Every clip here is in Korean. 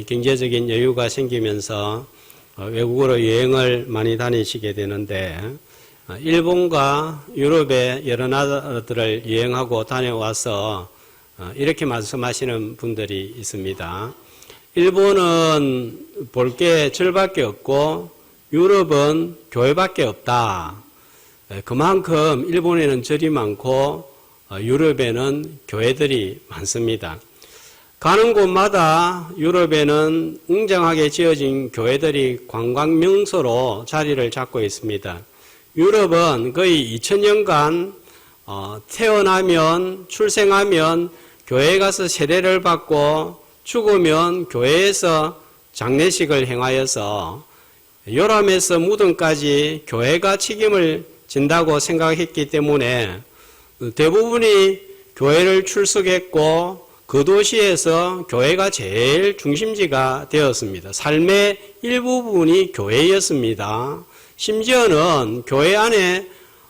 경제적인 여유가 생기면서 외국으로 여행을 많이 다니시게 되는데 일본과 유럽의 여러 나라들을 여행하고 다녀와서 이렇게 말씀하시는 분들이 있습니다. 일본은 볼 게 절밖에 없고 유럽은 교회밖에 없다. 그만큼 일본에는 절이 많고 유럽에는 교회들이 많습니다. 가는 곳마다 유럽에는 웅장하게 지어진 교회들이 관광 명소로 자리를 잡고 있습니다. 유럽은 거의 2000년간 태어나면 출생하면 교회에 가서 세례를 받고 죽으면 교회에서 장례식을 행하여서 요람에서 무덤까지 교회가 책임을 진다고 생각했기 때문에 대부분이 교회를 출석했고 그 도시에서 교회가 제일 중심지가 되었습니다. 삶의 일부분이 교회였습니다. 심지어는 교회 안에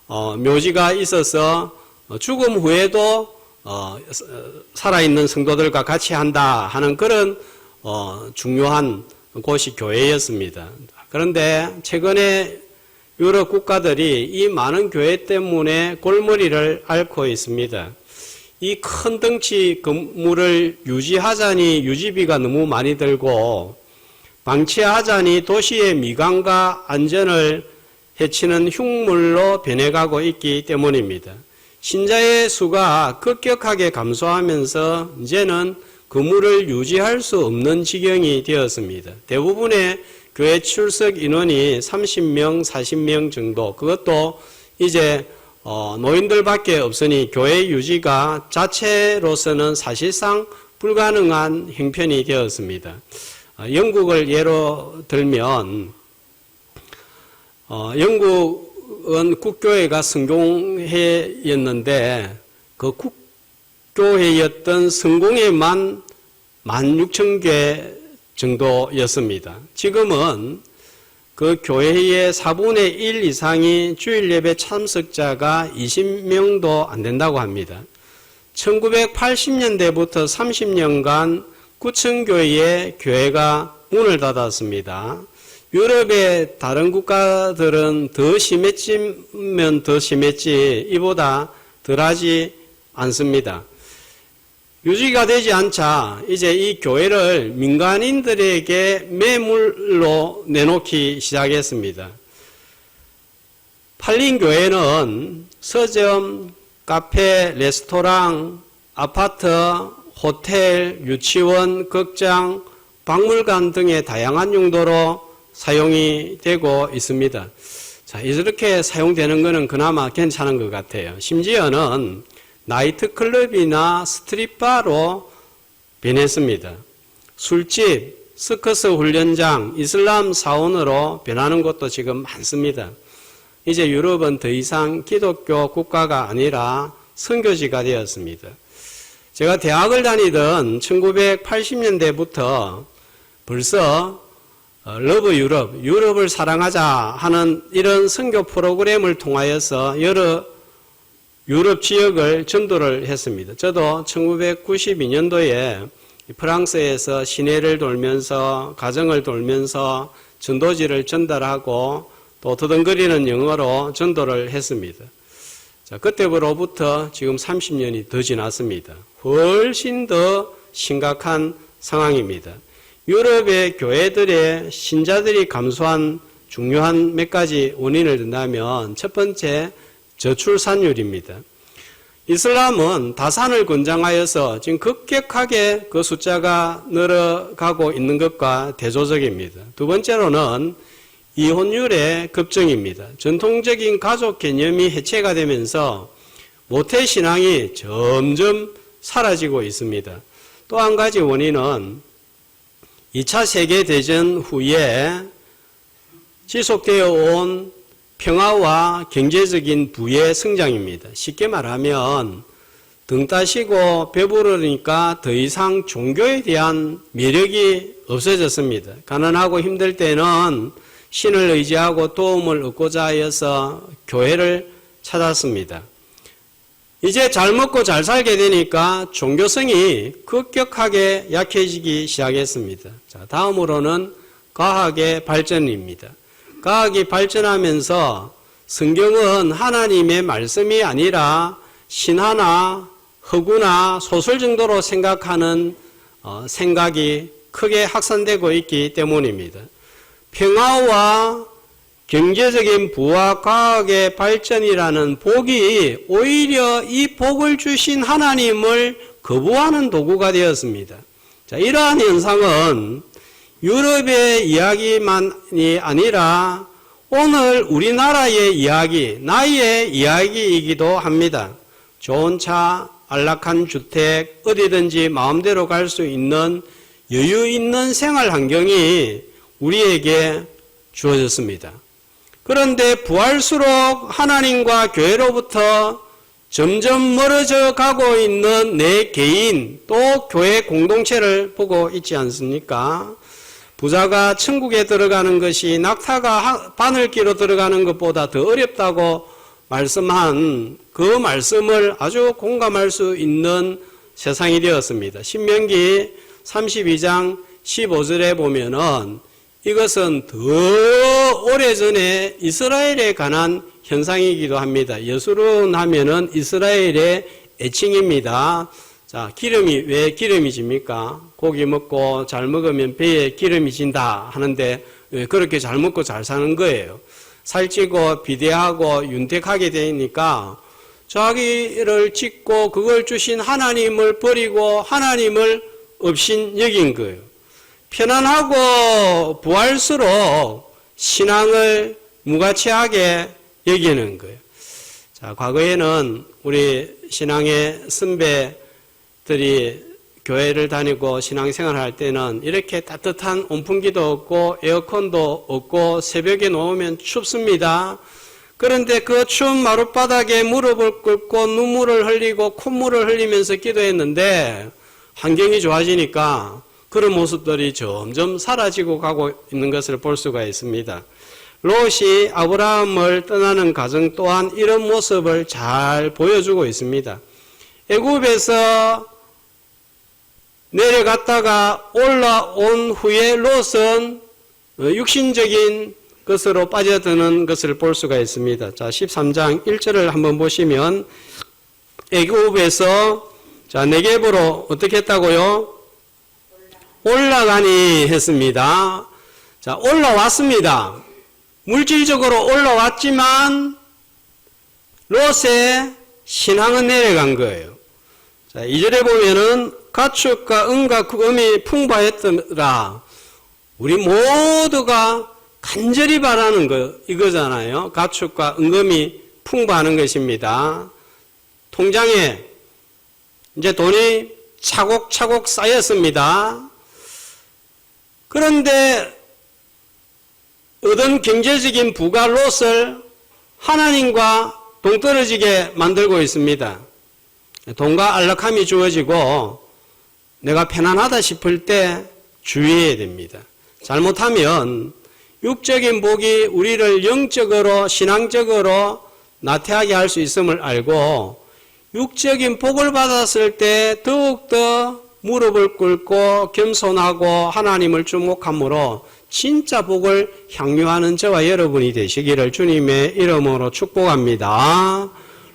묘지가 있어서 죽음 후에도 살아있는 성도들과 같이 한다 하는 그런 중요한 곳이 교회였습니다. 그런데 최근에 유럽 국가들이 이 많은 교회 때문에 골머리를 앓고 있습니다. 이 큰 덩치 건물을 유지하자니 유지비가 너무 많이 들고 방치하자니 도시의 미관과 안전을 해치는 흉물로 변해가고 있기 때문입니다. 신자의 수가 급격하게 감소하면서 이제는 건물을 유지할 수 없는 지경이 되었습니다. 대부분의 교회 출석 인원이 30명, 40명 정도, 그것도 이제 노인들밖에 없으니 교회 유지가 자체로서는 사실상 불가능한 형편이 되었습니다. 영국을 예로 들면 영국은 국교회가 성공회였는데 그 국교회였던 성공회만 16,000개 정도였습니다. 지금은 그 교회의 4분의 1 이상이 주일 예배 참석자가 20명도 안 된다고 합니다. 1980년대부터 30년간 구청교회의 교회가 문을 닫았습니다. 유럽의 다른 국가들은 더 심했지면 더 심했지 이보다 덜하지 않습니다. 유지가 되지 않자 이제 이 교회를 민간인들에게 매물로 내놓기 시작했습니다. 팔린 교회는 서점, 카페, 레스토랑, 아파트, 호텔, 유치원, 극장, 박물관 등의 다양한 용도로 사용이 되고 있습니다. 자, 이렇게 사용되는 것은 그나마 괜찮은 것 같아요. 심지어는 나이트클럽이나 스트릿바로 변했습니다. 술집, 서커스 훈련장, 이슬람 사원으로 변하는 것도 지금 많습니다. 이제 유럽은 더 이상 기독교 국가가 아니라 선교지가 되었습니다. 제가 대학을 다니던 1980년대부터 벌써 러브 유럽, 유럽을 사랑하자 하는 이런 선교 프로그램을 통하여서 여러 유럽 지역을 전도를 했습니다. 저도 1992년도에 프랑스에서 시내를 돌면서 가정을 돌면서 전도지를 전달하고 또 더듬거리는 영어로 전도를 했습니다. 자, 그때로부터 지금 30년이 더 지났습니다. 훨씬 더 심각한 상황입니다. 유럽의 교회들의 신자들이 감소한 중요한 몇 가지 원인을 든다면 첫 번째, 저출산율입니다. 이슬람은 다산을 권장하여서 지금 급격하게 그 숫자가 늘어가고 있는 것과 대조적입니다. 두 번째로는 이혼율의 급증입니다. 전통적인 가족 개념이 해체가 되면서 모태신앙이 점점 사라지고 있습니다. 또 한 가지 원인은 2차 세계대전 후에 지속되어 온 평화와 경제적인 부의 성장입니다. 쉽게 말하면 등 따시고 배부르니까 더 이상 종교에 대한 매력이 없어졌습니다. 가난하고 힘들 때는 신을 의지하고 도움을 얻고자 하여서 교회를 찾았습니다. 이제 잘 먹고 잘 살게 되니까 종교성이 급격하게 약해지기 시작했습니다. 자, 다음으로는 과학의 발전입니다. 과학이 발전하면서 성경은 하나님의 말씀이 아니라 신화나 허구나 소설 정도로 생각하는 생각이 크게 확산되고 있기 때문입니다. 평화와 경제적인 부와 과학의 발전이라는 복이 오히려 이 복을 주신 하나님을 거부하는 도구가 되었습니다. 자, 이러한 현상은 유럽의 이야기만이 아니라 오늘 우리나라의 이야기, 나의 이야기이기도 합니다. 좋은 차, 안락한 주택, 어디든지 마음대로 갈 수 있는 여유 있는 생활 환경이 우리에게 주어졌습니다. 그런데 부활수록 하나님과 교회로부터 점점 멀어져 가고 있는 내 개인 또 교회 공동체를 보고 있지 않습니까? 부자가 천국에 들어가는 것이 낙타가 바늘기로 들어가는 것보다 더 어렵다고 말씀한 그 말씀을 아주 공감할 수 있는 세상이 되었습니다. 신명기 32장 15절에 보면은 이것은 더 오래전에 이스라엘에 관한 현상이기도 합니다. 여수론 하면은 이스라엘의 애칭입니다. 자, 기름이 왜 기름이 집니까? 고기 먹고 잘 먹으면 배에 기름이 진다 하는데 왜 그렇게 잘 먹고 잘 사는 거예요? 살찌고 비대하고 윤택하게 되니까 자기를 짓고 그걸 주신 하나님을 버리고 하나님을 업신 여긴 거예요. 편안하고 부할수록 신앙을 무가치하게 여기는 거예요. 자, 과거에는 우리 신앙의 선배들이 교회를 다니고 신앙생활 할 때는 이렇게 따뜻한 온풍기도 없고 에어컨도 없고 새벽에 놓으면 춥습니다. 그런데 그 추운 마룻바닥에 무릎을 꿇고 눈물을 흘리고 콧물을 흘리면서 기도했는데 환경이 좋아지니까 그런 모습들이 점점 사라지고 가고 있는 것을 볼 수가 있습니다. 롯이 아브라함을 떠나는 과정 또한 이런 모습을 잘 보여주고 있습니다. 애굽에서 내려갔다가 올라온 후에 롯은 육신적인 것으로 빠져드는 것을 볼 수가 있습니다. 자, 13장 1절을 한번 보시면 애굽에서 자, 네겝으로 어떻게 했다고요? 올라가니 했습니다. 자, 올라왔습니다. 물질적으로 올라왔지만 롯의 신앙은 내려간 거예요. 자, 2절에 보면은 가축과 은과 금이 풍부했더라. 우리 모두가 간절히 바라는 거 이거잖아요. 가축과 은금이 풍부하는 것입니다. 통장에 이제 돈이 차곡차곡 쌓였습니다. 그런데 얻은 경제적인 부가 롯을 하나님과 동떨어지게 만들고 있습니다. 돈과 안락함이 주어지고 내가 편안하다 싶을 때 주의해야 됩니다. 잘못하면 육적인 복이 우리를 영적으로 신앙적으로 나태하게 할 수 있음을 알고 육적인 복을 받았을 때 더욱더 무릎을 꿇고 겸손하고 하나님을 주목함으로 진짜 복을 향유하는 저와 여러분이 되시기를 주님의 이름으로 축복합니다.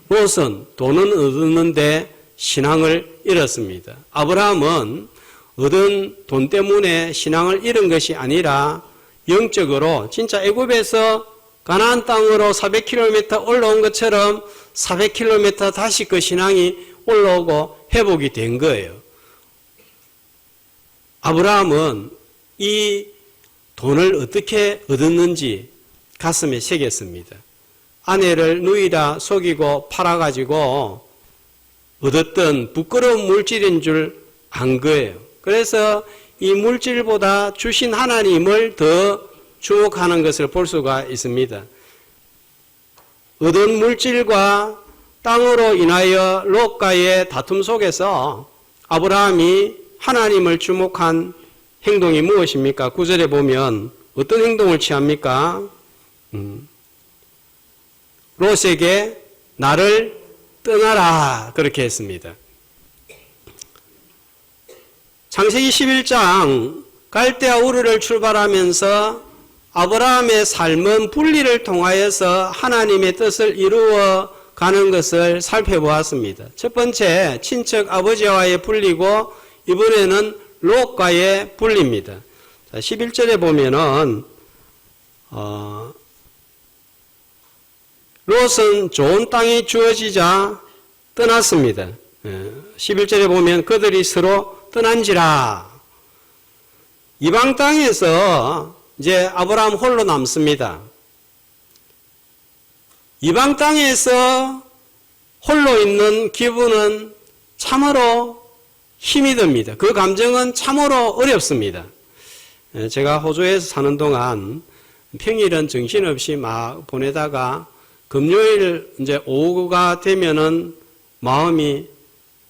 롯은 돈은 얻었는데 신앙을 잃었습니다. 아브라함은 얻은 돈 때문에 신앙을 잃은 것이 아니라 영적으로 진짜 애굽에서 가나안 땅으로 400km 올라온 것처럼 400km 다시 그 신앙이 올라오고 회복이 된 거예요. 아브라함은 이 돈을 어떻게 얻었는지 가슴에 새겼습니다. 아내를 누이라 속이고 팔아가지고 얻었던 부끄러운 물질인 줄 안 거예요. 그래서 이 물질보다 주신 하나님을 더 주목하는 것을 볼 수가 있습니다. 얻은 물질과 땅으로 인하여 롯과의 다툼 속에서 아브라함이 하나님을 주목한 행동이 무엇입니까? 9절에 보면 어떤 행동을 취합니까? 롯에게 나를 떠나라 그렇게 했습니다. 창세기 11장 갈대아 우르를 출발하면서 아브라함의 삶은 분리를 통하여서 하나님의 뜻을 이루어 가는 것을 살펴보았습니다. 첫 번째, 친척 아버지와의 분리고 이번에는 롯과의 분리입니다. 11절에 보면은 롯은 좋은 땅이 주어지자 떠났습니다. 11절에 보면 그들이 서로 떠난지라. 이방 땅에서 이제 아브라함 홀로 남습니다. 이방 땅에서 홀로 있는 기분은 참으로 힘이 듭니다. 그 감정은 참으로 어렵습니다. 제가 호주에서 사는 동안 평일은 정신없이 막 보내다가 금요일 이제 오후가 되면은 마음이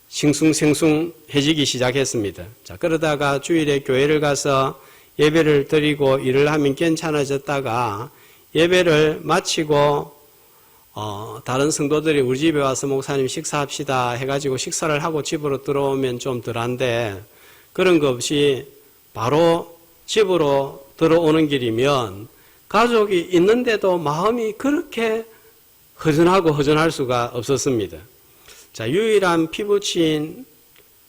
싱숭생숭해지기 시작했습니다. 자, 그러다가 주일에 교회를 가서 예배를 드리고 일을 하면 괜찮아졌다가 예배를 마치고 다른 성도들이 우리 집에 와서 목사님 식사합시다 해가지고 식사를 하고 집으로 들어오면 좀 덜한데 그런 거 없이 바로 집으로 들어오는 길이면 가족이 있는데도 마음이 그렇게 허전할 수가 없었습니다. 자, 유일한 피부친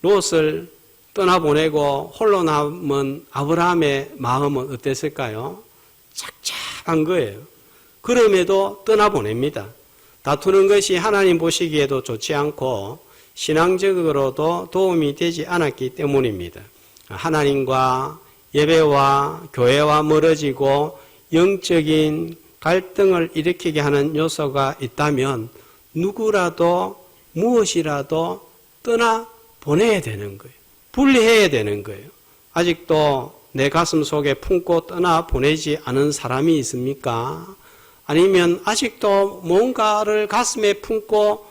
롯을 떠나보내고 홀로 남은 아브라함의 마음은 어땠을까요? 착잡한 거예요. 그럼에도 떠나보냅니다. 다투는 것이 하나님 보시기에도 좋지 않고 신앙적으로도 도움이 되지 않았기 때문입니다. 하나님과 예배와 교회와 멀어지고 영적인 갈등을 일으키게 하는 요소가 있다면 누구라도 무엇이라도 떠나보내야 되는 거예요. 분리해야 되는 거예요. 아직도 내 가슴 속에 품고 떠나보내지 않은 사람이 있습니까? 아니면 아직도 뭔가를 가슴에 품고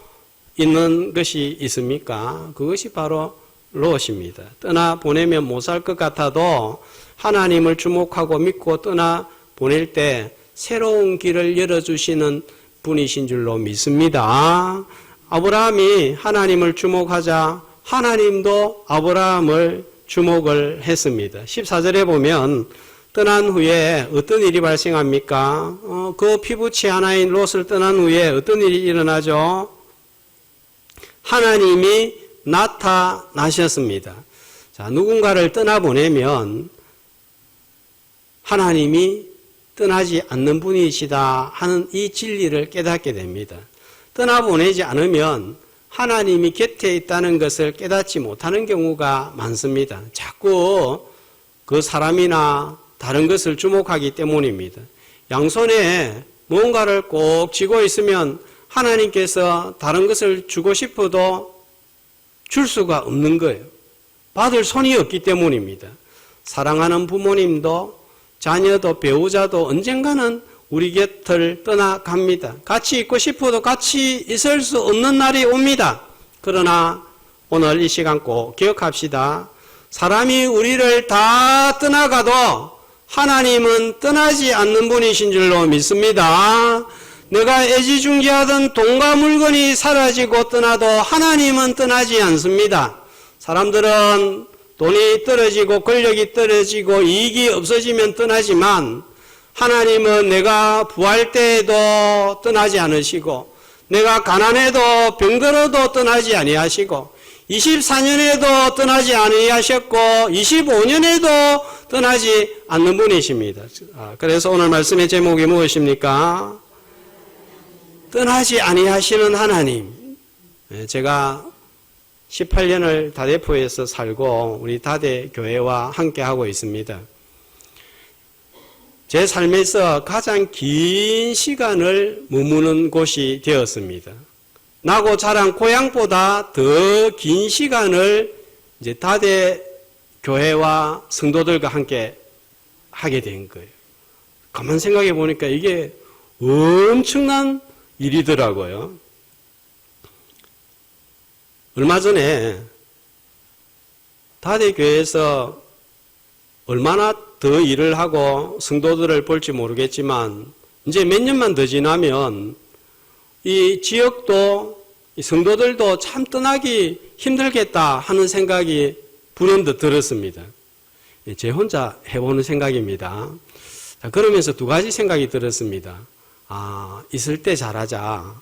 있는 것이 있습니까? 그것이 바로 롯입니다. 떠나보내면 못 살 것 같아도 하나님을 주목하고 믿고 떠나보낼 때 새로운 길을 열어주시는 분이신 줄로 믿습니다. 아브라함이 하나님을 주목하자 하나님도 아브라함을 주목을 했습니다. 14절에 보면 떠난 후에 어떤 일이 발생합니까? 그 피부치 하나인 롯을 떠난 후에 어떤 일이 일어나죠? 하나님이 나타나셨습니다. 자, 누군가를 떠나보내면 하나님이 떠나지 않는 분이시다 하는 이 진리를 깨닫게 됩니다. 떠나보내지 않으면 하나님이 곁에 있다는 것을 깨닫지 못하는 경우가 많습니다. 자꾸 그 사람이나 다른 것을 주목하기 때문입니다. 양손에 뭔가를 꼭 쥐고 있으면 하나님께서 다른 것을 주고 싶어도 줄 수가 없는 거예요. 받을 손이 없기 때문입니다. 사랑하는 부모님도 자녀도 배우자도 언젠가는 우리 곁을 떠나갑니다. 같이 있고 싶어도 같이 있을 수 없는 날이 옵니다. 그러나 오늘 이 시간 꼭 기억합시다. 사람이 우리를 다 떠나가도 하나님은 떠나지 않는 분이신 줄로 믿습니다. 내가 애지중지하던 돈과 물건이 사라지고 떠나도 하나님은 떠나지 않습니다. 사람들은 돈이 떨어지고 권력이 떨어지고 이익이 없어지면 떠나지만 하나님은 내가 부할 때에도 떠나지 않으시고 내가 가난해도 병들어도 떠나지 아니하시고 24년에도 떠나지 아니하셨고 25년에도 떠나지 않는 분이십니다. 그래서 오늘 말씀의 제목이 무엇입니까? 떠나지 아니하시는 하나님. 제가 18년을 다대포에서 살고 우리 다대 교회와 함께하고 있습니다. 제 삶에서 가장 긴 시간을 머무는 곳이 되었습니다. 나고 자란 고향보다 더 긴 시간을 이제 다대 교회와 성도들과 함께 하게 된 거예요. 가만 생각해 보니까 이게 엄청난 일이더라고요. 얼마 전에 다대교회에서 얼마나 더 일을 하고 성도들을 볼지 모르겠지만 이제 몇 년만 더 지나면 이 지역도 이 성도들도 참 떠나기 힘들겠다 하는 생각이 불현듯 들었습니다. 제 혼자 해보는 생각입니다. 자, 그러면서 두 가지 생각이 들었습니다. 있을 때 잘하자.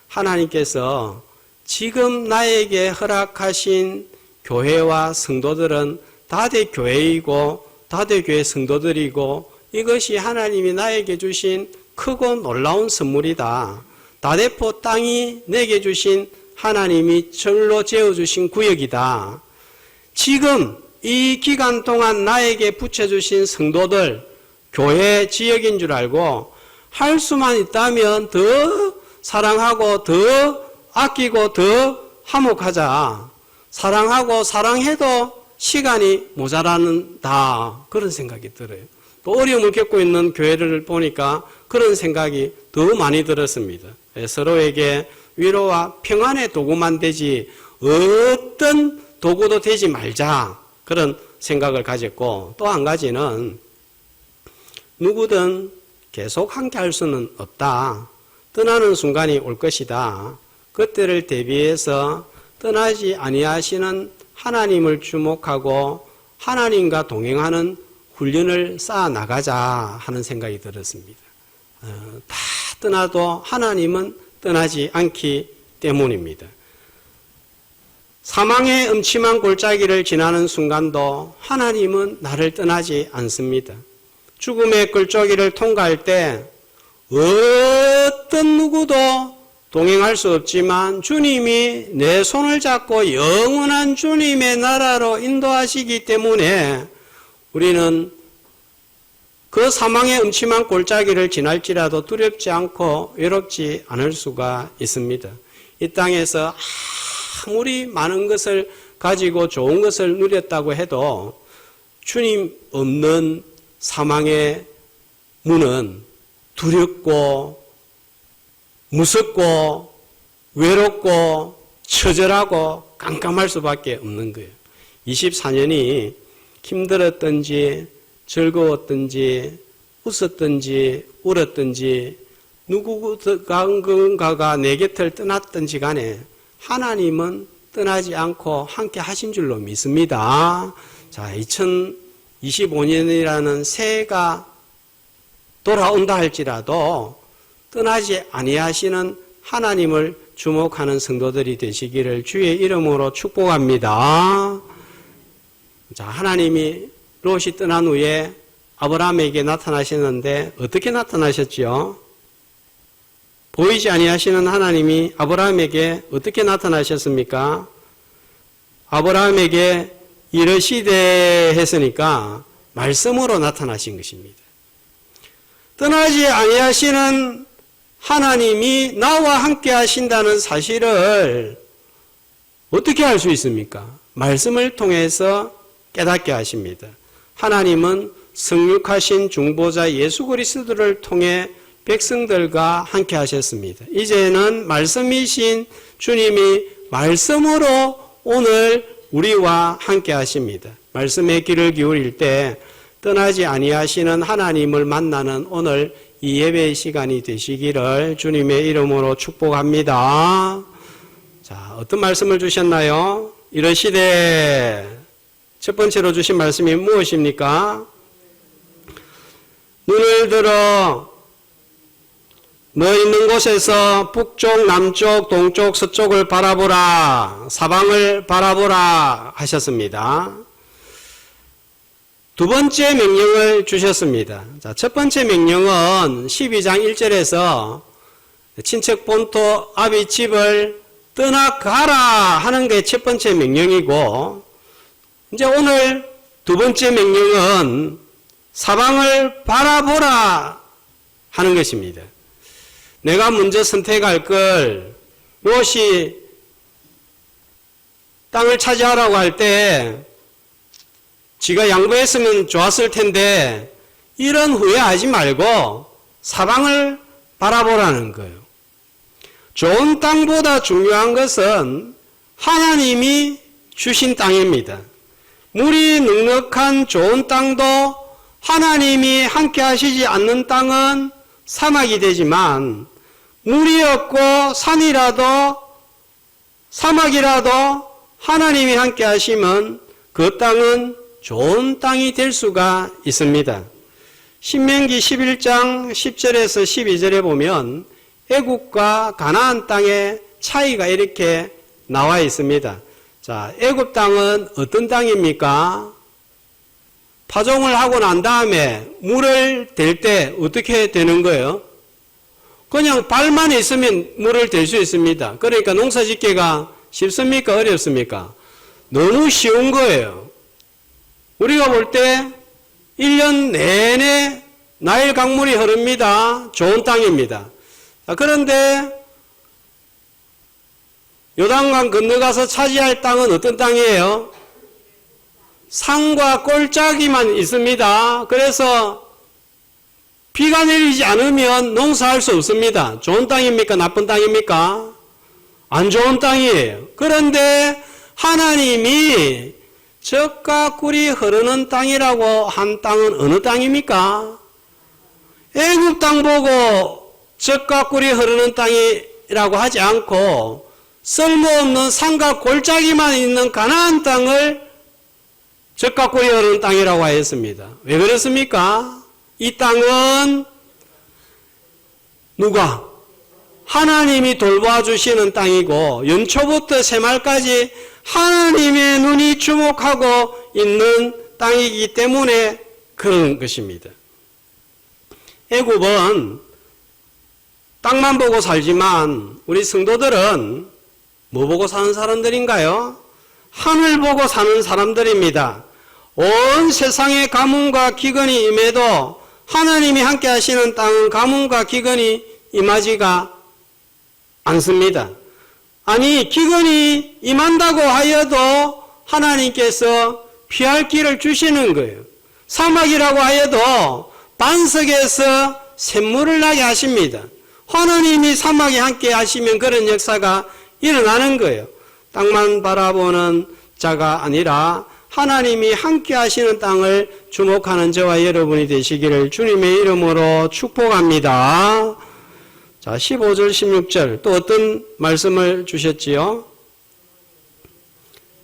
하나님께서 지금 나에게 허락하신 교회와 성도들은 다대교회이고 다대교회 성도들이고 이것이 하나님이 나에게 주신 크고 놀라운 선물이다. 다대포 땅이 내게 주신 하나님이 절로 재어주신 구역이다. 지금 이 기간 동안 나에게 붙여주신 성도들, 교회 지역인 줄 알고 할 수만 있다면 더 사랑하고 더 아끼고 더 화목하자. 사랑하고 사랑해도 시간이 모자란다. 그런 생각이 들어요. 또 어려움을 겪고 있는 교회를 보니까 그런 생각이 더 많이 들었습니다. 서로에게 위로와 평안의 도구만 되지 어떤 도구도 되지 말자. 그런 생각을 가졌고 또 한 가지는 누구든 계속 함께 할 수는 없다. 떠나는 순간이 올 것이다. 그때를 대비해서 떠나지 아니하시는 하나님을 주목하고 하나님과 동행하는 훈련을 쌓아 나가자 하는 생각이 들었습니다. 다 떠나도 하나님은 떠나지 않기 때문입니다. 사망의 음침한 골짜기를 지나는 순간도 하나님은 나를 떠나지 않습니다. 죽음의 골짜기를 통과할 때 어떤 누구도 동행할 수 없지만 주님이 내 손을 잡고 영원한 주님의 나라로 인도하시기 때문에 우리는 그 사망의 음침한 골짜기를 지날지라도 두렵지 않고 외롭지 않을 수가 있습니다. 이 땅에서 아무리 많은 것을 가지고 좋은 것을 누렸다고 해도 주님 없는 사망의 문은 두렵고 무섭고 외롭고 처절하고 깜깜할 수밖에 없는 거예요. 24년이 힘들었든지 즐거웠든지 웃었든지 울었든지 누군가가 내 곁을 떠났든지 간에 하나님은 떠나지 않고 함께 하신 줄로 믿습니다. 자, 2025년이라는 새해가 돌아온다 할지라도 떠나지 아니하시는 하나님을 주목하는 성도들이 되시기를 주의 이름으로 축복합니다. 자, 하나님이 롯이 떠난 후에 아브라함에게 나타나셨는데 어떻게 나타나셨지요? 보이지 아니하시는 하나님이 아브라함에게 어떻게 나타나셨습니까? 아브라함에게 이르시되 했으니까 말씀으로 나타나신 것입니다. 떠나지 아니하시는 하나님이 나와 함께 하신다는 사실을 어떻게 알 수 있습니까? 말씀을 통해서 깨닫게 하십니다. 하나님은 성육하신 중보자 예수 그리스도를 통해 백성들과 함께 하셨습니다. 이제는 말씀이신 주님이 말씀으로 오늘 우리와 함께 하십니다. 말씀의 귀를 기울일 때 떠나지 아니하시는 하나님을 만나는 오늘 이 예배의 시간이 되시기를 주님의 이름으로 축복합니다. 자, 어떤 말씀을 주셨나요? 이러시되 첫 번째로 주신 말씀이 무엇입니까? 눈을 들어 너 있는 곳에서 북쪽, 남쪽, 동쪽, 서쪽을 바라보라. 사방을 바라보라 하셨습니다. 두 번째 명령을 주셨습니다. 자, 첫 번째 명령은 12장 1절에서 친척 본토 아비 집을 떠나가라 하는 게 첫 번째 명령이고, 이제 오늘 두 번째 명령은 사방을 바라보라 하는 것입니다. 내가 먼저 선택할 걸 롯이 땅을 차지하라고 할 때 지가 양보했으면 좋았을 텐데 이런 후회하지 말고 사방을 바라보라는 거예요. 좋은 땅보다 중요한 것은 하나님이 주신 땅입니다. 물이 넉넉한 좋은 땅도 하나님이 함께 하시지 않는 땅은 사막이 되지만 물이 없고 산이라도 사막이라도 하나님이 함께 하시면 그 땅은 좋은 땅이 될 수가 있습니다. 신명기 11장 10절에서 12절에 보면 애굽과 가나안 땅의 차이가 이렇게 나와 있습니다. 자, 애굽 땅은 어떤 땅입니까? 파종을 하고 난 다음에 물을 댈 때 어떻게 되는 거예요? 그냥 발만 있으면 물을 댈 수 있습니다. 그러니까 농사 짓기가 쉽습니까? 어렵습니까? 너무 쉬운 거예요. 우리가 볼 때 1년 내내 나일 강물이 흐릅니다. 좋은 땅입니다. 그런데 요단강 건너가서 차지할 땅은 어떤 땅이에요? 산과 골짜기만 있습니다. 그래서 비가 내리지 않으면 농사할 수 없습니다. 좋은 땅입니까? 나쁜 땅입니까? 안 좋은 땅이에요. 그런데 하나님이 젖과 꿀이 흐르는 땅이라고 한 땅은 어느 땅입니까? 애굽 땅 보고 젖과 꿀이 흐르는 땅이라고 하지 않고 쓸모없는 산과 골짜기만 있는 가나안 땅을 젖과 꿀이 흐르는 땅이라고 하였습니다. 왜 그렇습니까? 이 땅은 누가? 하나님이 돌봐주시는 땅이고 연초부터 새말까지 하나님의 눈이 주목하고 있는 땅이기 때문에 그런 것입니다. 애굽은 땅만 보고 살지만 우리 성도들은 뭐 보고 사는 사람들인가요? 하늘 보고 사는 사람들입니다. 온 세상에 가뭄과 기근이 임해도 하나님이 함께 하시는 땅은 가뭄과 기근이 임하지가 않습니다. 아니, 기근이 임한다고 하여도 하나님께서 피할 길을 주시는 거예요. 사막이라고 하여도 반석에서 샘물을 나게 하십니다. 하나님이 사막에 함께 하시면 그런 역사가 일어나는 거예요. 땅만 바라보는 자가 아니라 하나님이 함께 하시는 땅을 주목하는 저와 여러분이 되시기를 주님의 이름으로 축복합니다. 자, 15절, 16절 또 어떤 말씀을 주셨지요?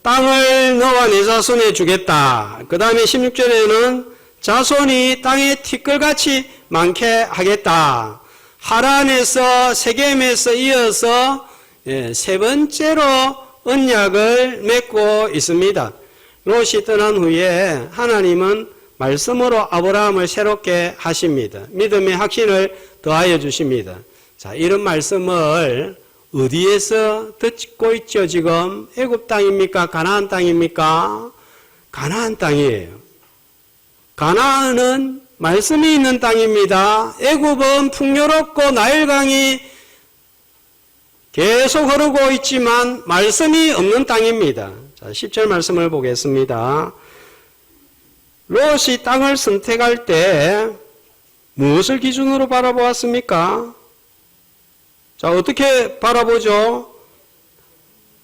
땅을 너와 네 자손에 주겠다. 그 다음에 16절에는 자손이 땅에 티끌같이 많게 하겠다. 하란에서 세겜에서 이어서 세 번째로 언약을 맺고 있습니다. 롯이 떠난 후에 하나님은 말씀으로 아브라함을 새롭게 하십니다. 믿음의 확신을 더하여 주십니다. 자, 이런 말씀을 어디에서 듣고 있죠? 지금 애굽 땅입니까? 가나안 땅입니까? 가나안 땅이에요. 가나안은 말씀이 있는 땅입니다. 애굽은 풍요롭고 나일강이 계속 흐르고 있지만 말씀이 없는 땅입니다. 자, 10절 말씀을 보겠습니다. 롯이 땅을 선택할 때 무엇을 기준으로 바라보았습니까? 자, 어떻게 바라보죠?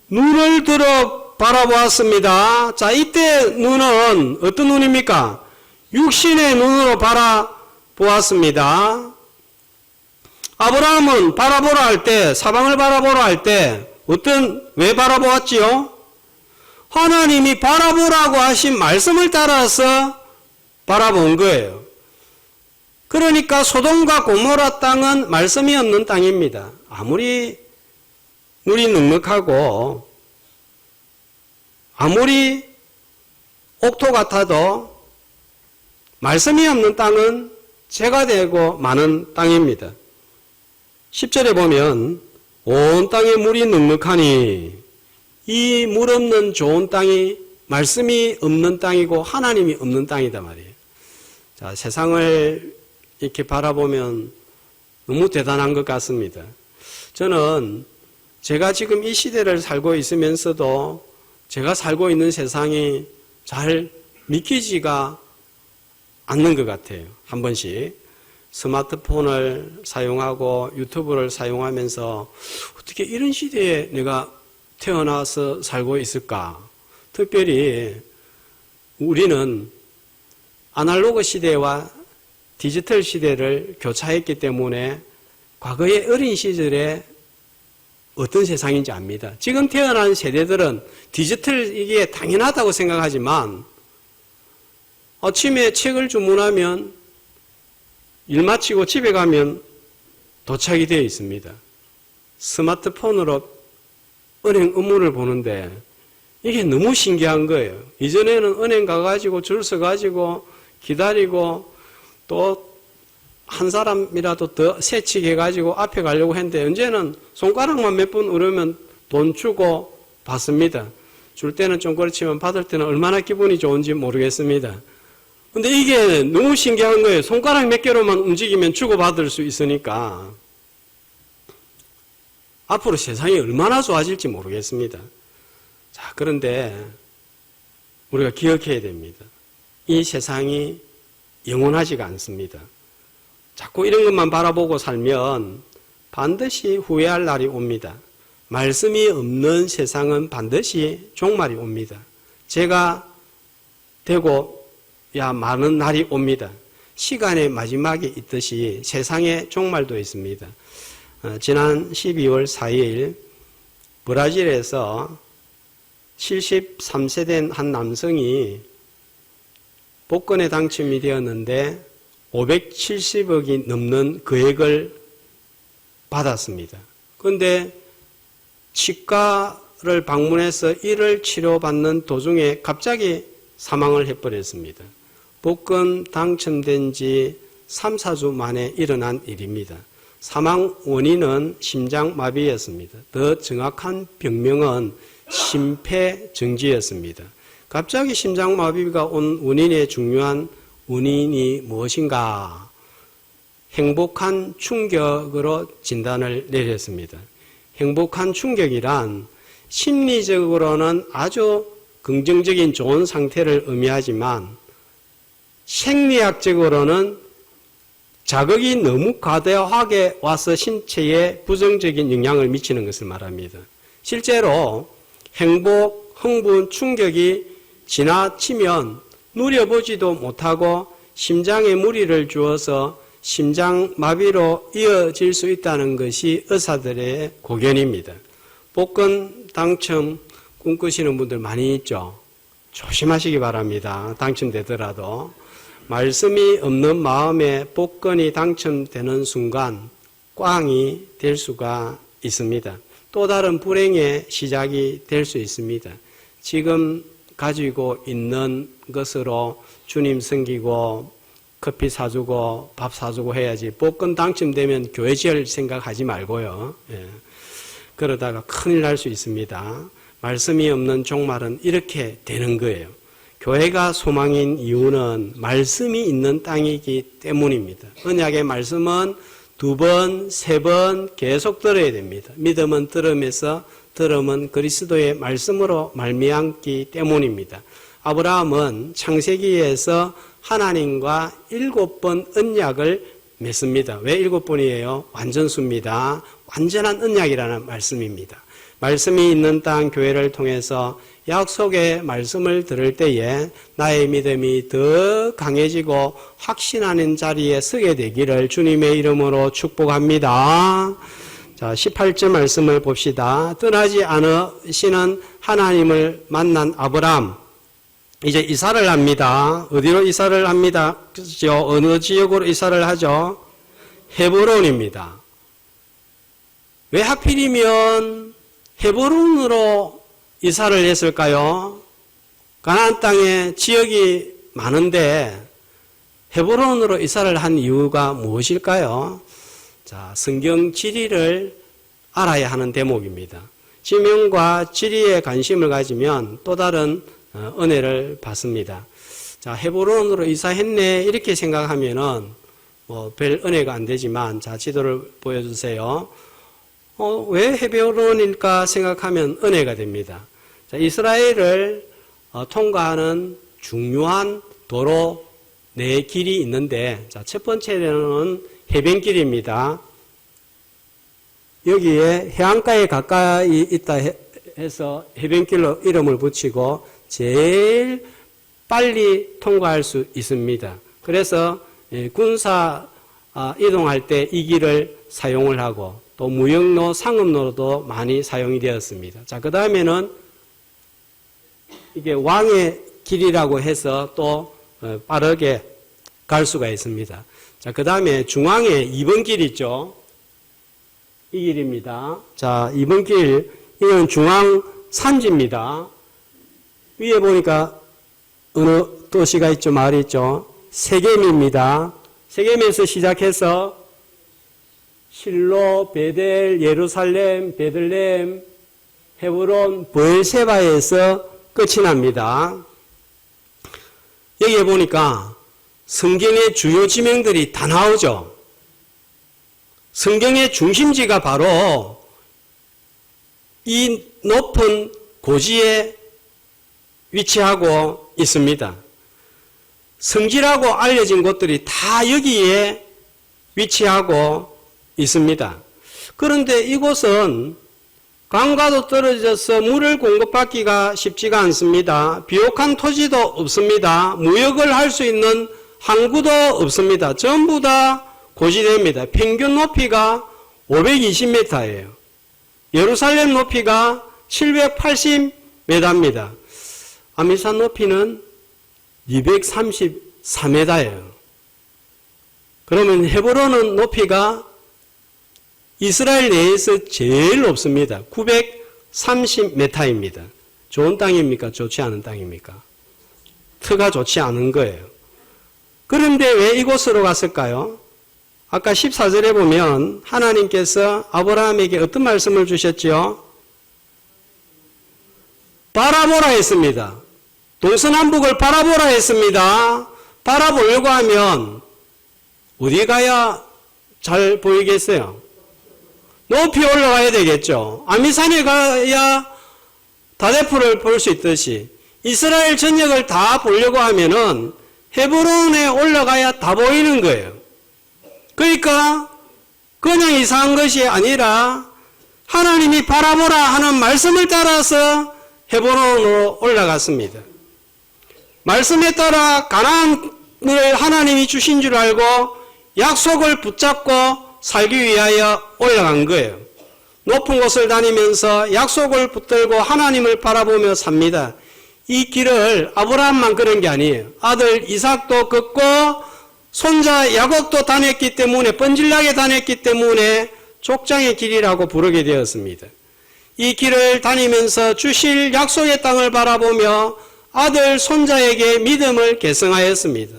눈을 들어 바라보았습니다. 자, 이때 눈은 어떤 눈입니까? 육신의 눈으로 바라보았습니다. 아브라함은 바라보라 할 때, 사방을 바라보라 할 때, 왜 바라보았지요? 하나님이 바라보라고 하신 말씀을 따라서 바라본 거예요. 그러니까 소돔과 고모라 땅은 말씀이 없는 땅입니다. 아무리 물이 넉넉하고 아무리 옥토 같아도 말씀이 없는 땅은 재가 되고 많은 땅입니다. 10절에 보면 온 땅에 물이 넉넉하니 이 물 없는 좋은 땅이 말씀이 없는 땅이고 하나님이 없는 땅이다 말이에요. 자, 세상을 이렇게 바라보면 너무 대단한 것 같습니다. 저는 제가 지금 이 시대를 살고 있으면서도 제가 살고 있는 세상이 잘 믿기지가 않는 것 같아요. 한 번씩 스마트폰을 사용하고 유튜브를 사용하면서 어떻게 이런 시대에 내가 태어나서 살고 있을까? 특별히 우리는 아날로그 시대와 디지털 시대를 교차했기 때문에 과거의 어린 시절에 어떤 세상인지 압니다. 지금 태어난 세대들은 디지털 이게 당연하다고 생각하지만 아침에 책을 주문하면 일 마치고 집에 가면 도착이 되어 있습니다. 스마트폰으로 은행 업무를 보는데 이게 너무 신기한 거예요. 이전에는 은행 가가지고 줄 서가지고 기다리고 또 한 사람이라도 더 세치해가지고 앞에 가려고 했는데 이제는 손가락만 몇 번 누르면 돈 주고 받습니다. 줄 때는 좀 그렇지만 받을 때는 얼마나 기분이 좋은지 모르겠습니다. 근데 이게 너무 신기한 거예요. 손가락 몇 개로만 움직이면 주고받을 수 있으니까 앞으로 세상이 얼마나 좋아질지 모르겠습니다. 자, 그런데 우리가 기억해야 됩니다. 이 세상이 영원하지가 않습니다. 자꾸 이런 것만 바라보고 살면 반드시 후회할 날이 옵니다. 말씀이 없는 세상은 반드시 종말이 옵니다. 제가 되고야 많은 날이 옵니다. 시간의 마지막이 있듯이 세상의 종말도 있습니다. 지난 12월 4일 브라질에서 73세 된 한 남성이 복권에 당첨이 되었는데 570억이 넘는 금액을 받았습니다. 그런데 치과를 방문해서 이를 치료받는 도중에 갑자기 사망을 해버렸습니다. 복권 당첨된 지 3, 4주 만에 일어난 일입니다. 사망 원인은 심장마비였습니다. 더 정확한 병명은 심폐정지였습니다. 갑자기 심장마비가 온 원인의 중요한 원인이 무엇인가? 행복한 충격으로 진단을 내렸습니다. 행복한 충격이란 심리적으로는 아주 긍정적인 좋은 상태를 의미하지만 생리학적으로는 자극이 너무 과다하게 와서 신체에 부정적인 영향을 미치는 것을 말합니다. 실제로 행복, 흥분, 충격이 지나치면 누려보지도 못하고 심장에 무리를 주어서 심장마비로 이어질 수 있다는 것이 의사들의 고견입니다. 복권 당첨 꿈꾸시는 분들 많이 있죠? 조심하시기 바랍니다. 당첨되더라도. 말씀이 없는 마음에 복권이 당첨되는 순간 꽝이 될 수가 있습니다. 또 다른 불행의 시작이 될 수 있습니다. 지금 가지고 있는 것으로 주님 섬기고 커피 사주고 밥 사주고 해야지 복권 당첨되면 교회 지을 생각하지 말고요. 예. 그러다가 큰일 날 수 있습니다. 말씀이 없는 종말은 이렇게 되는 거예요. 교회가 소망인 이유는 말씀이 있는 땅이기 때문입니다. 언약의 말씀은 2번, 3번 계속 들어야 됩니다. 믿음은 들음에서 들음은 그리스도의 말씀으로 말미암기 때문입니다. 아브라함은 창세기에서 하나님과 7번 언약을 맺습니다. 왜 7번이에요? 완전수입니다. 완전한 언약이라는 말씀입니다. 말씀이 있는 땅 교회를 통해서 약속의 말씀을 들을 때에 나의 믿음이 더 강해지고 확신하는 자리에 서게 되기를 주님의 이름으로 축복합니다. 자, 18절 말씀을 봅시다. 떠나지 않으시는 하나님을 만난 아브라함. 이제 이사를 합니다. 어디로 이사를 합니다? 그죠? 어느 지역으로 이사를 하죠? 헤브론입니다. 왜 하필이면 헤브론으로 이사를 했을까요? 가나안 땅에 지역이 많은데 헤브론으로 이사를 한 이유가 무엇일까요? 자, 성경 지리를 알아야 하는 대목입니다. 지명과 지리에 관심을 가지면 또 다른 은혜를 받습니다. 자, 헤브론으로 이사했네 이렇게 생각하면은 별 은혜가 안 되지만 자, 지도를 보여주세요. 왜 헤브론일까 생각하면 은혜가 됩니다. 자, 이스라엘을 통과하는 중요한 도로 4길이 있는데 자, 첫 번째는 해변길입니다. 여기에 해안가에 가까이 있다 해서 해변길로 이름을 붙이고 제일 빨리 통과할 수 있습니다. 그래서 군사 이동할 때 이 길을 사용을 하고 또 무역로, 상업로도 많이 사용이 되었습니다. 자, 그 다음에는 이게 왕의 길이라고 해서 또 빠르게 갈 수가 있습니다. 자, 그 다음에 중앙에 2번 길 있죠. 이 길입니다. 자, 2번 길, 이건 중앙 산지입니다. 위에 보니까 어느 도시가 있죠, 마을이 있죠. 세겜입니다. 세겜에서 시작해서 실로, 베델, 예루살렘, 베들레헴, 헤브론, 브엘세바에서 끝이 납니다. 여기에 보니까 성경의 주요 지명들이 다 나오죠. 성경의 중심지가 바로 이 높은 고지에 위치하고 있습니다. 성지라고 알려진 곳들이 다 여기에 위치하고 있습니다. 그런데 이곳은 강과도 떨어져서 물을 공급받기가 쉽지가 않습니다. 비옥한 토지도 없습니다. 무역을 할 수 있는 항구도 없습니다. 전부 다 고지대입니다. 평균 높이가 520m예요. 예루살렘 높이가 780m입니다. 아미산 높이는 234m예요. 그러면 헤브론은 높이가 이스라엘 내에서 제일 높습니다. 930m입니다. 좋은 땅입니까? 좋지 않은 땅입니까? 터가 좋지 않은 거예요. 그런데 왜 이곳으로 갔을까요? 아까 14절에 보면 하나님께서 아브라함에게 어떤 말씀을 주셨죠? 바라보라 했습니다. 동서남북을 바라보라 했습니다. 바라보려고 하면 어디 가야 잘 보이겠어요? 높이 올라가야 되겠죠. 아미산에 가야 다데프를 볼 수 있듯이 이스라엘 전역을 다 보려고 하면은 헤브론에 올라가야 다 보이는 거예요. 그러니까 그냥 이상한 것이 아니라 하나님이 바라보라 하는 말씀을 따라서 헤브론으로 올라갔습니다. 말씀에 따라 가나안을 하나님이 주신 줄 알고 약속을 붙잡고 살기 위하여 올라간 거예요. 높은 곳을 다니면서 약속을 붙들고 하나님을 바라보며 삽니다. 이 길을 아브라함만 그런 게 아니에요. 아들 이삭도 걷고 손자 야곱도 다녔기 때문에 뻔질나게 다녔기 때문에 족장의 길이라고 부르게 되었습니다. 이 길을 다니면서 주실 약속의 땅을 바라보며 아들 손자에게 믿음을 계승하였습니다.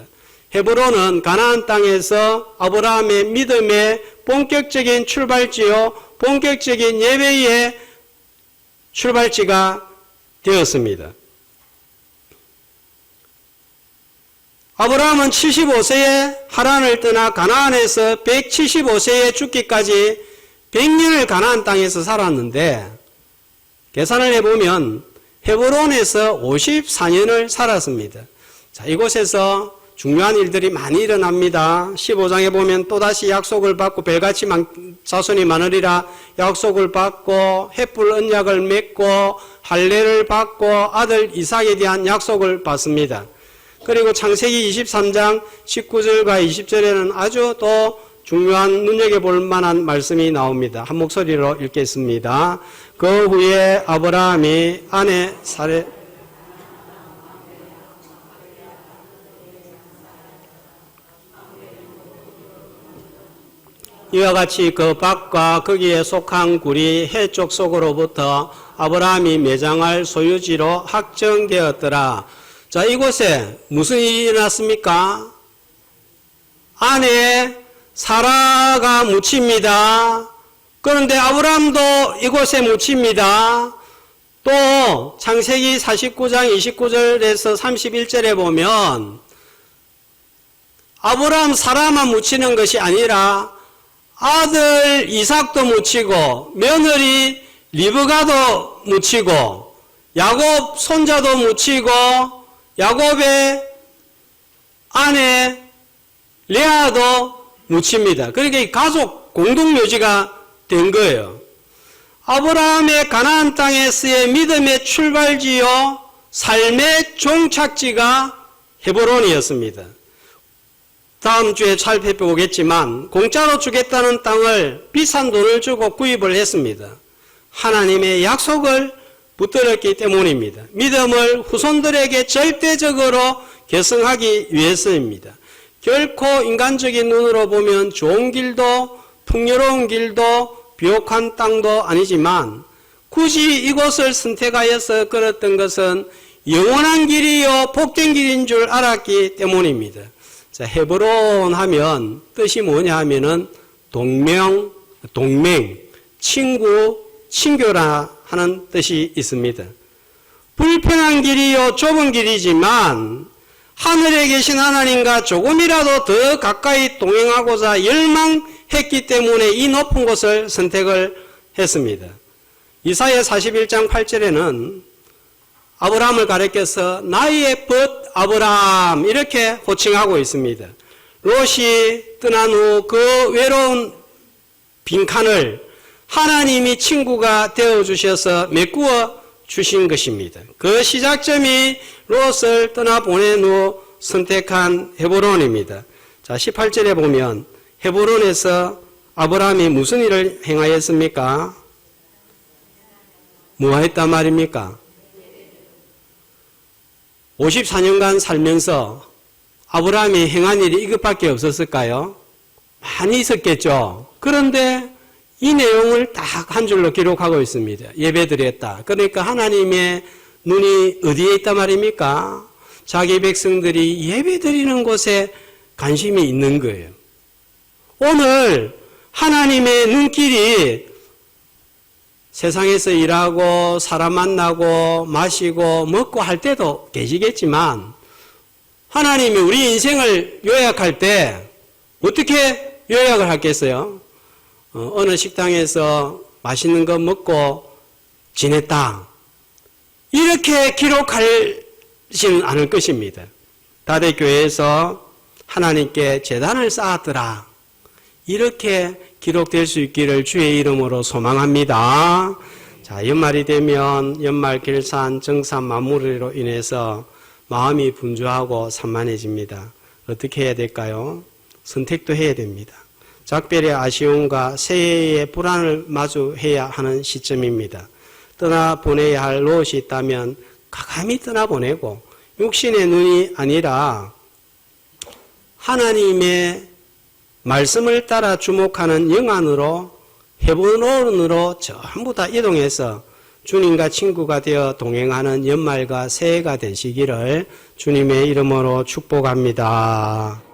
헤브론은 가나안 땅에서 아브라함의 믿음의 본격적인 출발지요, 본격적인 예배의 출발지가 되었습니다. 아브라함은 75세에 하란을 떠나 가나안에서 175세에 죽기까지 100년을 가나안 땅에서 살았는데 계산을 해보면 헤브론에서 54년을 살았습니다. 자, 이곳에서 중요한 일들이 많이 일어납니다. 15장에 보면 또다시 약속을 받고 별같이 자손이 많으리라 약속을 받고 햇불 언약을 맺고 할례를 받고 아들 이삭에 대한 약속을 받습니다. 그리고 창세기 23장 19절과 20절에는 아주 또 중요한 눈여겨볼 만한 말씀이 나옵니다. 한 목소리로 읽겠습니다. 그 후에 아브라함이 아내 사레 이와 같이 그 밭과 거기에 속한 굴이 해쪽 속으로부터 아브라함이 매장할 소유지로 확정되었더라. 자, 이곳에 무슨 일이 일어났습니까? 아내 사라가 묻힙니다. 그런데 아브라함도 이곳에 묻힙니다. 또 창세기 49장 29절에서 31절에 보면 아브라함 사라만 묻히는 것이 아니라 아들 이삭도 묻히고 며느리 리브가도 묻히고 야곱 손자도 묻히고 야곱의 아내 레아도 묻힙니다. 그러니까 가족 공동묘지가 된 거예요. 아브라함의 가나안 땅에서의 믿음의 출발지요 삶의 종착지가 헤브론이었습니다. 다음 주에 살펴보겠지만 공짜로 주겠다는 땅을 비싼 돈을 주고 구입을 했습니다. 하나님의 약속을 붙들었기 때문입니다. 믿음을 후손들에게 절대적으로 계승하기 위해서입니다. 결코 인간적인 눈으로 보면 좋은 길도 풍요로운 길도 비옥한 땅도 아니지만 굳이 이곳을 선택하여서 걸었던 것은 영원한 길이요 복된 길인 줄 알았기 때문입니다. 자, 헤브론 하면 뜻이 뭐냐 하면은 동맹, 친구, 친교라 하는 뜻이 있습니다. 불편한 길이요 좁은 길이지만 하늘에 계신 하나님과 조금이라도 더 가까이 동행하고자 열망했기 때문에 이 높은 곳을 선택을 했습니다. 이사야 41장 8절에는 아브라함을 가리켜서 나의 벗 아브라함 이렇게 호칭하고 있습니다. 롯이 떠난 후 그 외로운 빈칸을 하나님이 친구가 되어주셔서 메꾸어 주신 것입니다. 그 시작점이 롯을 떠나보낸 후 선택한 헤브론입니다. 자, 18절에 보면 헤브론에서 아브라함이 무슨 일을 행하였습니까? 뭐 했단 말입니까? 54년간 살면서 아브라함이 행한 일이 이것밖에 없었을까요? 많이 있었겠죠. 그런데 이 내용을 딱 한 줄로 기록하고 있습니다. 예배드렸다. 그러니까 하나님의 눈이 어디에 있단 말입니까? 자기 백성들이 예배드리는 곳에 관심이 있는 거예요. 오늘 하나님의 눈길이 세상에서 일하고 사람 만나고 마시고 먹고 할 때도 계시겠지만 하나님이 우리 인생을 요약할 때 어떻게 요약을 하겠어요? 어느 식당에서 맛있는 거 먹고 지냈다. 이렇게 기록하지는 않을 것입니다. 다대교회에서 하나님께 제단을 쌓았더라. 이렇게 기록될 수 있기를 주의 이름으로 소망합니다. 자, 연말이 되면 연말 결산, 정산, 마무리로 인해서 마음이 분주하고 산만해집니다. 어떻게 해야 될까요? 선택도 해야 됩니다. 작별의 아쉬움과 새해의 불안을 마주해야 하는 시점입니다. 떠나보내야 할 롯이 있다면 가감히 떠나보내고 육신의 눈이 아니라 하나님의 말씀을 따라 주목하는 영안으로 헤브론으로 전부 다 이동해서 주님과 친구가 되어 동행하는 연말과 새해가 되시기를 주님의 이름으로 축복합니다.